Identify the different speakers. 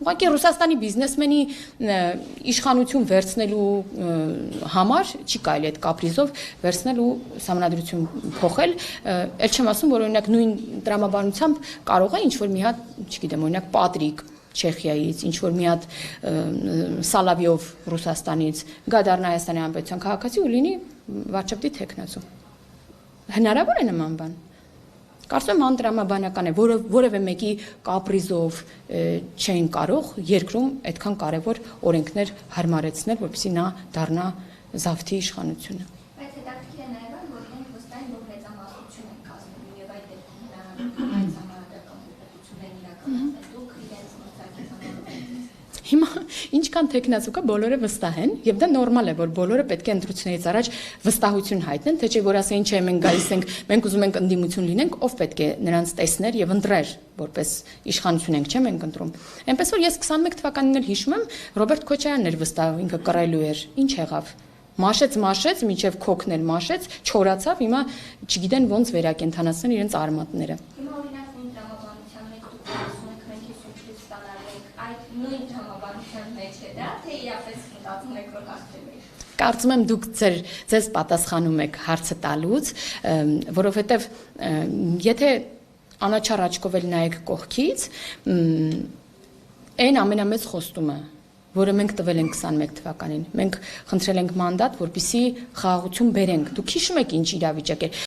Speaker 1: ուղղակի Ռուսաստանի բիզնեսմենի իշխանություն վերցնելու համար չի կարելի այդ կապրիզով վերցնել ու սահմանադրություն փոխել, ել չեմ ասում, որ օրինակ նույն տրամաբանությամբ կարող է ինչ-որ մի հատ, չգիտեմ, օրինակ Պատրիկ Չեխիայից, ինչ-որ մի հատ Սալավյով Ռուսաստանից գա դառնա Հայաստանի Հանրապետության քաղաքացի ու լինի վարչապետի թեկնածու։ Հնարավոր է նման բան։ Կարծում եմ անտրամաբանական է, որևէ մեկի կապրիզով չեն կարող երկրում այդքան կարևոր օրենքներ հարմարեցնել, որպեսզի նա դառնա զավթի իշխանությունը։
Speaker 2: Բայց հետաքրքիր է նաև, որ մենք վստահ ենք, որ մեծամասնություն են կազմում եւ այդ դեպքում համահայկական պետությունն իրականացնել դուք իրենց մրցակցության։
Speaker 1: Հիմա ինչքան տեխնացու կա, բոլորը վստահ են, եւ դա նորմալ է, որ բոլորը պետք է ընտրություններից առաջ վստահություն հայտնեն, թե չէ որ ասեն չէ, մենք գալիս ենք, մենք ուզում ենք ընդդիմություն լինենք, ով պետք է նրանց տեսներ եւ ընտրեր, որպես իշխանություն ենք, չէ՞ մենք ընտրում։ Այնպես որ ես 21 թվականին էլ հիշում եմ, Ռոբերտ Քոչարյանն էր վստահ, ինքը կռելու էր, ինչ եղավ։ Մաշեց, միջև քոքնել մաշեց, չորացավ, հիմա չգիտեն ոնց վերակենդանացնել իրենց արմատները։
Speaker 2: Հիմա օրինակ նույն տրամաբանության մեջ դուք ասում եք մենք իսուչից ստանալու ենք, այդ նույն տրամաբանության մեջ է դա, թե իրապես մտածում եք, որ հաղթելու եք։
Speaker 1: Կարծում եմ դուք ձեզ պատասխանում եք հարցը տալուց, որովհետև եթե անաչառ աչքով էլ նայեք կողքից, այն ամենամեծ խոստումը, որը մենք տվել ենք 21 թվականին, մենք խնդրել ենք մանդատ, որպեսզի խաղաղություն բերենք։ Դուք հիշում եք ինչ իրավիճակ էր։